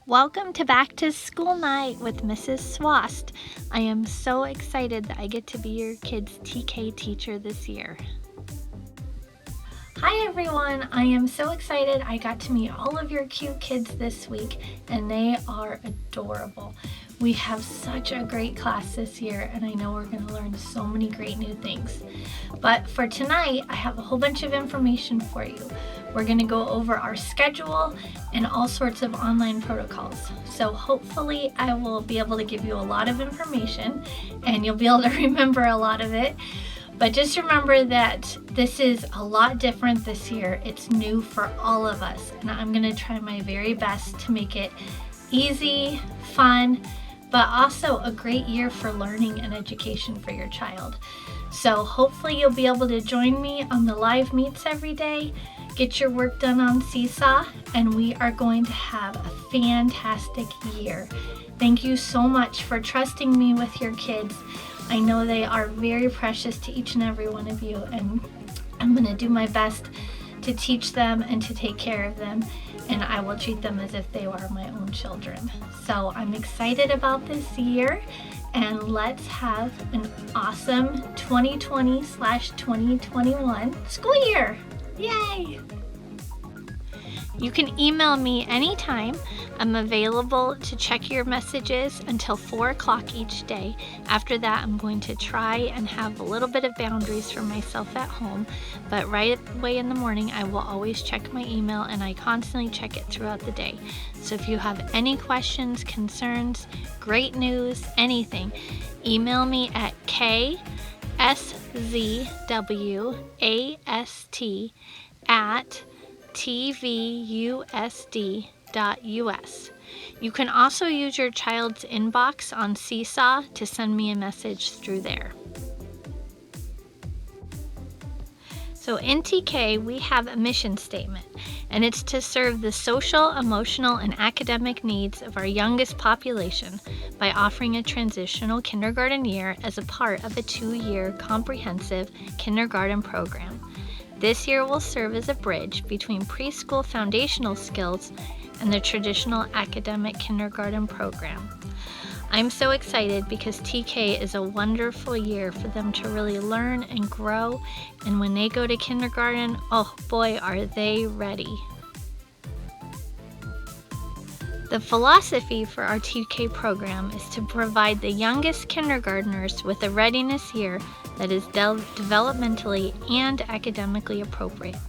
Welcome to Back to School Night with Mrs. Swast. I am so excited that I get to be your kids' TK teacher this year. Hi everyone, I am so excited I got to meet all of your cute kids this week and they are adorable. We have such a great class this year and I know we're going to learn so many great new things. But for tonight, I have a whole bunch of information for you. We're going to go over our schedule and all sorts of online protocols. So hopefully I will be able to give you a lot of information and you'll be able to remember a lot of it. But just remember that this is a lot different this year. It's new for all of us and I'm going to try my very best to make it easy, fun, but also a great year for learning and education for your child. So hopefully you'll be able to join me on the live meets every day, get your work done on Seesaw, and we are going to have a fantastic year. Thank you so much for trusting me with your kids. I know they are very precious to each and every one of you, and I'm going to do my best to teach them and to take care of them, and I will treat them as if they were my own children. So I'm excited about this year, and let's have an awesome 2020/2021 school year. Yay! You can email me anytime. I'm available to check your messages until 4 o'clock each day. After that, I'm going to try and have a little bit of boundaries for myself at home, but right away in the morning, I will always check my email and I constantly check it throughout the day. So if you have any questions, concerns, great news, anything, email me at ksзвwast@tvusd.us. You can also use your child's inbox on Seesaw to send me a message through there. So in TK, we have a mission statement, and it's to serve the social, emotional, and academic needs of our youngest population by offering a transitional kindergarten year as a part of a 2-year comprehensive kindergarten program. This year will serve as a bridge between preschool foundational skills and the traditional academic kindergarten program. I'm so excited because TK is a wonderful year for them to really learn and grow, and when they go to kindergarten, oh boy, are they ready. The philosophy for our TK program is to provide the youngest kindergartners with a readiness year that is developmentally and academically appropriate.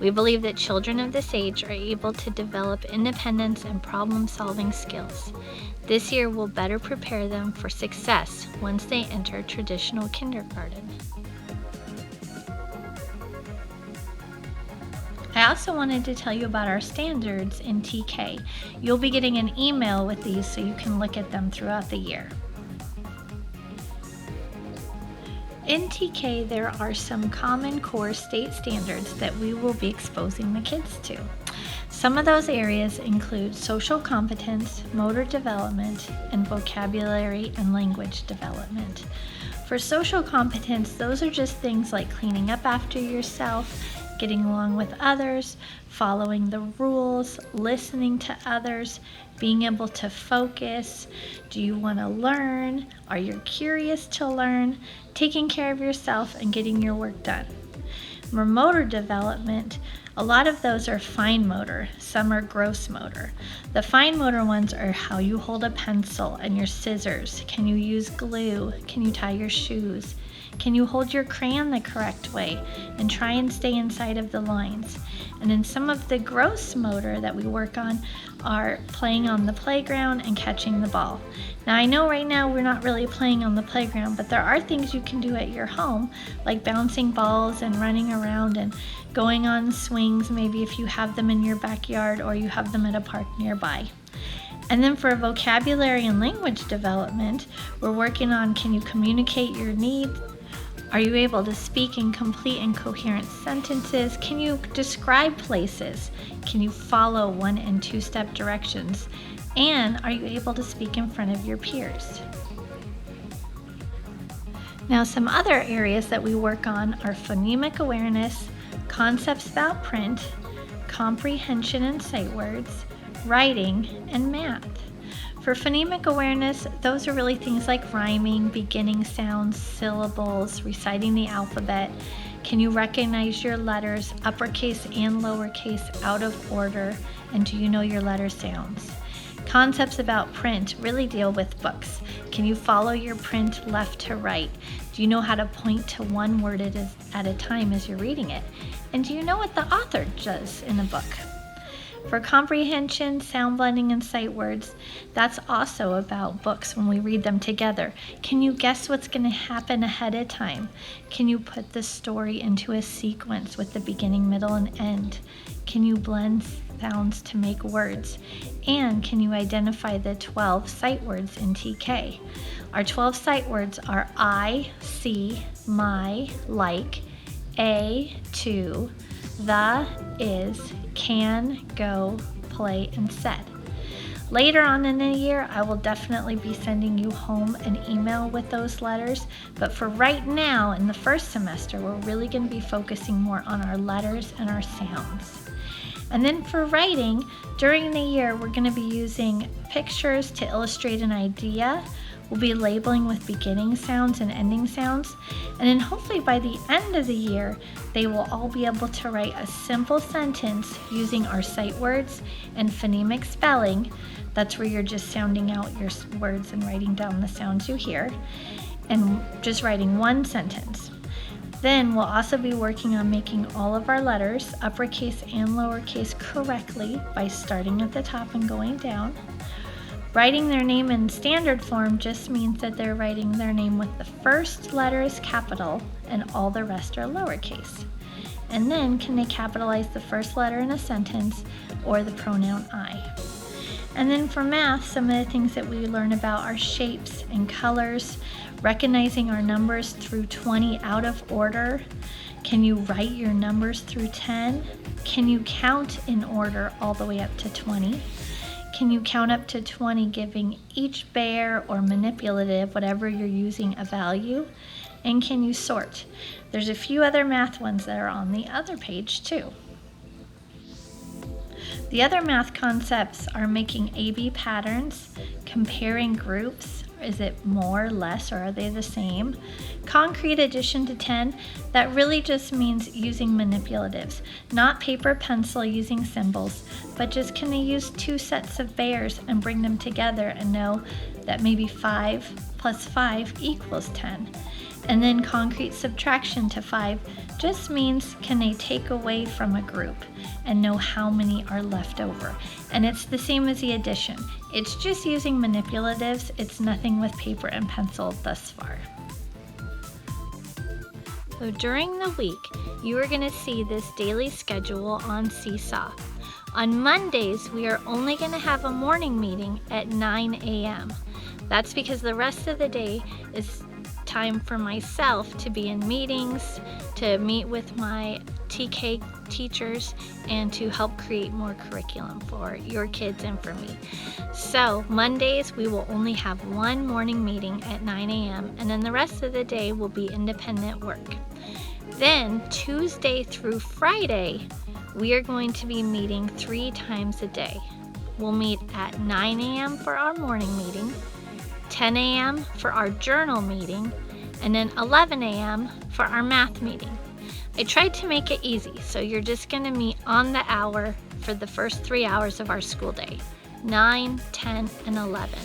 We believe that children of this age are able to develop independence and problem-solving skills. This year will better prepare them for success once they enter traditional kindergarten. I also wanted to tell you about our standards in TK. You'll be getting an email with these so you can look at them throughout the year. In TK, there are some common core state standards that we will be exposing the kids to. Some of those areas include social competence, motor development, and vocabulary and language development. For social competence, those are just things like cleaning up after yourself, getting along with others, following the rules, listening to others, being able to focus. Do you want to learn? Are you curious to learn? Taking care of yourself and getting your work done. For motor development, a lot of those are fine motor, some are gross motor. The fine motor ones are how you hold a pencil and your scissors. Can you use glue? Can you tie your shoes? Can you hold your crayon the correct way and try and stay inside of the lines? And then some of the gross motor that we work on are playing on the playground and catching the ball. Now I know right now we're not really playing on the playground, but there are things you can do at your home, like bouncing balls and running around and going on swings, maybe if you have them in your backyard or you have them at a park nearby. And then for vocabulary and language development, we're working on, can you communicate your needs? Are you able to speak in complete and coherent sentences? Can you describe places? Can you follow 1- and 2-step directions? And are you able to speak in front of your peers? Now, some other areas that we work on are phonemic awareness, concepts about print, comprehension and sight words, writing, and math. For phonemic awareness, those are really things like rhyming, beginning sounds, syllables, reciting the alphabet. Can you recognize your letters, uppercase and lowercase, out of order? And do you know your letter sounds? Concepts about print really deal with books. Can you follow your print left to right? Do you know how to point to one word at a time as you're reading it? And do you know what the author does in a book? For comprehension, sound blending, and sight words, that's also about books when we read them together. Can you guess what's going to happen ahead of time? Can you put the story into a sequence with the beginning, middle, and end? Can you blend sounds to make words? And can you identify the 12 sight words in TK? Our 12 sight words are I, see, my, like, a, to, the, is, can, go, play, and said. Later on in the year, I will definitely be sending you home an email with those letters, but for right now, in the first semester, we're really going to be focusing more on our letters and our sounds. And then for writing, during the year, we're going to be using pictures to illustrate an idea. We'll be labeling with beginning sounds and ending sounds. And then hopefully by the end of the year, they will all be able to write a simple sentence using our sight words and phonemic spelling. That's where you're just sounding out your words and writing down the sounds you hear, and just writing one sentence. Then we'll also be working on making all of our letters, uppercase and lowercase, correctly by starting at the top and going down. Writing their name in standard form just means that they're writing their name with the first letter as capital and all the rest are lowercase. And then can they capitalize the first letter in a sentence or the pronoun I? And then for math, some of the things that we learn about are shapes and colors, recognizing our numbers through 20 out of order. Can you write your numbers through 10? Can you count in order all the way up to 20? Can you count up to 20 giving each bear or manipulative, whatever you're using, a value? And can you sort? There's a few other math ones that are on the other page too. The other math concepts are making A-B patterns, comparing groups. Is it more, less, or are they the same? Concrete addition to 10, that really just means using manipulatives, not paper pencil using symbols, but just can they use two sets of bears and bring them together and know that maybe 5 plus 5 equals 10. And then concrete subtraction to 5 just means can they take away from a group and know how many are left over. And it's the same as the addition. It's just using manipulatives. It's nothing with paper and pencil thus far. So during the week, you are going to see this daily schedule on Seesaw. On Mondays, we are only going to have a morning meeting at 9 a.m. That's because the rest of the day is time for myself to be in meetings, to meet with my TK teachers, and to help create more curriculum for your kids and for me. So Mondays we will only have one morning meeting at 9 a.m. and then the rest of the day will be independent work. Then Tuesday through Friday we are going to be meeting 3 times a day. We'll meet at 9 a.m. for our morning meeting, 10 a.m. for our journal meeting, and then 11 a.m. for our math meeting. I tried to make it easy, so you're just going to meet on the hour for the first 3 hours of our school day, 9, 10, and 11.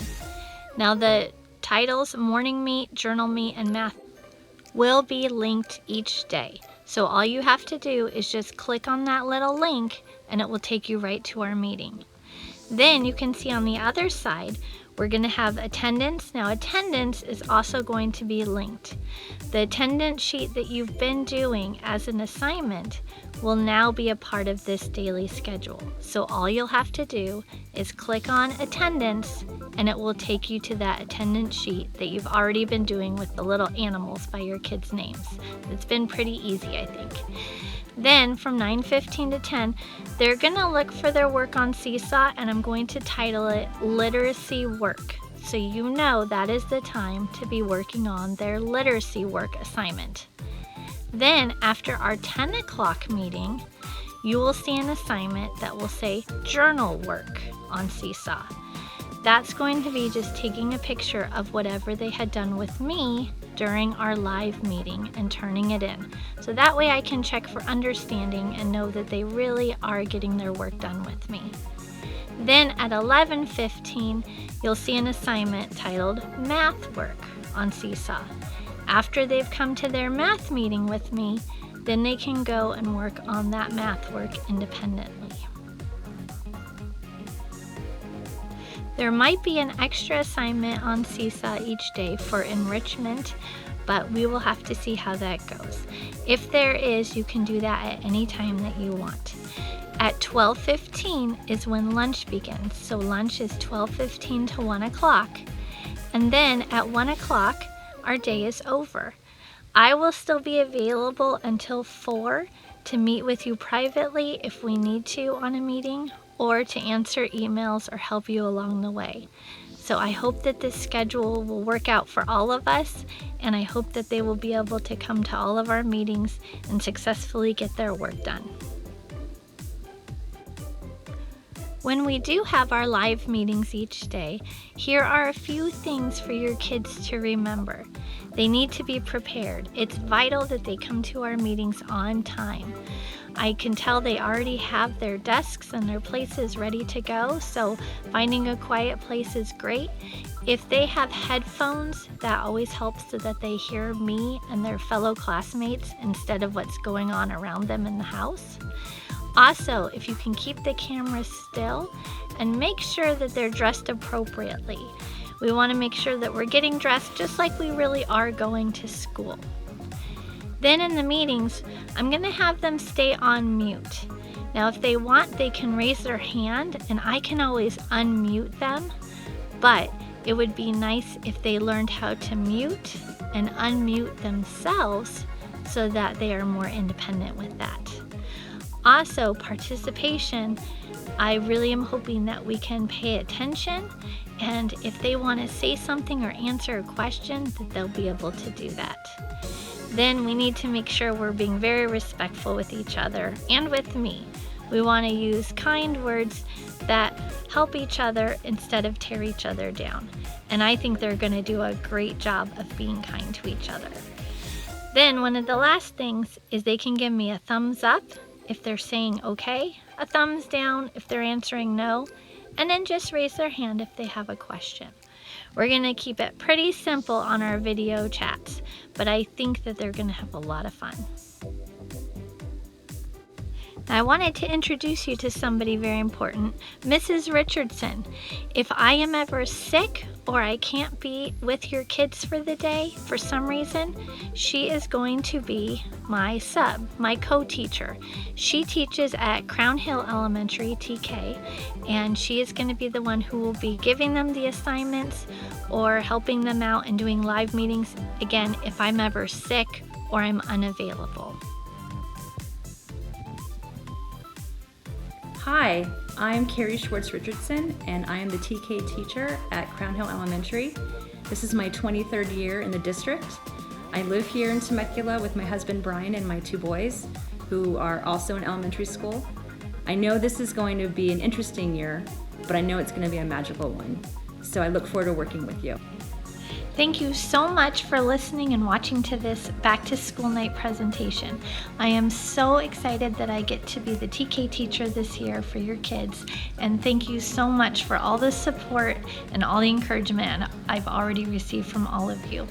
Now the titles, morning meet, journal meet, and math will be linked each day. So all you have to do is just click on that little link and it will take you right to our meeting. Then you can see on the other side, we're going to have attendance. Now attendance is also going to be linked. The attendance sheet that you've been doing as an assignment will now be a part of this daily schedule. So all you'll have to do is click on attendance and it will take you to that attendance sheet that you've already been doing with the little animals by your kids' names. It's been pretty easy, I think. Then from 9:15 to 10, they're going to look for their work on Seesaw, and I'm going to title it Literacy Work. So you know that is the time to be working on their literacy work assignment. Then after our 10 o'clock meeting, you will see an assignment that will say journal work on Seesaw. That's going to be just taking a picture of whatever they had done with me during our live meeting and turning it in. So that way I can check for understanding and know that they really are getting their work done with me. Then at 11:15, you'll see an assignment titled Math Work on Seesaw. After they've come to their math meeting with me, then they can go and work on that math work independently. There might be an extra assignment on Seesaw each day for enrichment, but we will have to see how that goes. If there is, you can do that at any time that you want. At 12:15 is when lunch begins, so lunch is 12:15 to 1 o'clock. And then at 1 o'clock, our day is over. I will still be available until 4 to meet with you privately if we need to on a meeting, or to answer emails or help you along the way. So I hope that this schedule will work out for all of us, and I hope that they will be able to come to all of our meetings and successfully get their work done. When we do have our live meetings each day, here are a few things for your kids to remember. They need to be prepared. It's vital that they come to our meetings on time. I can tell they already have their desks and their places ready to go, so finding a quiet place is great. If they have headphones, that always helps so that they hear me and their fellow classmates instead of what's going on around them in the house. Also, if you can keep the camera still and make sure that they're dressed appropriately. We want to make sure that we're getting dressed just like we really are going to school. Then in the meetings, I'm going to have them stay on mute. Now if they want, they can raise their hand and I can always unmute them, but it would be nice if they learned how to mute and unmute themselves so that they are more independent with that. Also, participation, I really am hoping that we can pay attention, and if they want to say something or answer a question, that they'll be able to do that. Then we need to make sure we're being very respectful with each other and with me. We want to use kind words that help each other instead of tear each other down. And I think they're going to do a great job of being kind to each other. Then one of the last things is they can give me a thumbs up if they're saying okay, a thumbs down if they're answering no, and then just raise their hand if they have a question. We're going to keep it pretty simple on our video chats, but I think that they're going to have a lot of fun. Now, I wanted to introduce you to somebody very important, Mrs. Richardson. If I am ever sick or I can't be with your kids for the day for some reason, she is going to be my sub, my co-teacher. She teaches at Crown Hill Elementary, TK, and she is going to be the one who will be giving them the assignments or helping them out and doing live meetings, again, if I'm ever sick or I'm unavailable. Hi, I'm Carrie Schwartz Richardson, and I am the TK teacher at Crown Hill Elementary. This is my 23rd year in the district. I live here in Temecula with my husband Brian and my 2 boys, who are also in elementary school. I know this is going to be an interesting year, but I know it's going to be a magical one. So I look forward to working with you. Thank you so much for listening and watching to this Back to School Night presentation. I am so excited that I get to be the TK teacher this year for your kids, and thank you so much for all the support and all the encouragement I've already received from all of you.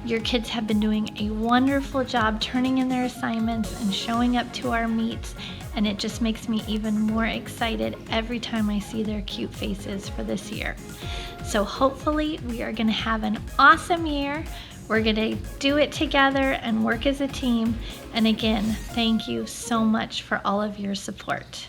Your kids have been doing a wonderful job turning in their assignments and showing up to our meets, and it just makes me even more excited every time I see their cute faces for this year. So hopefully we are going to have an awesome year. We're going to do it together and work as a team. And again, thank you so much for all of your support.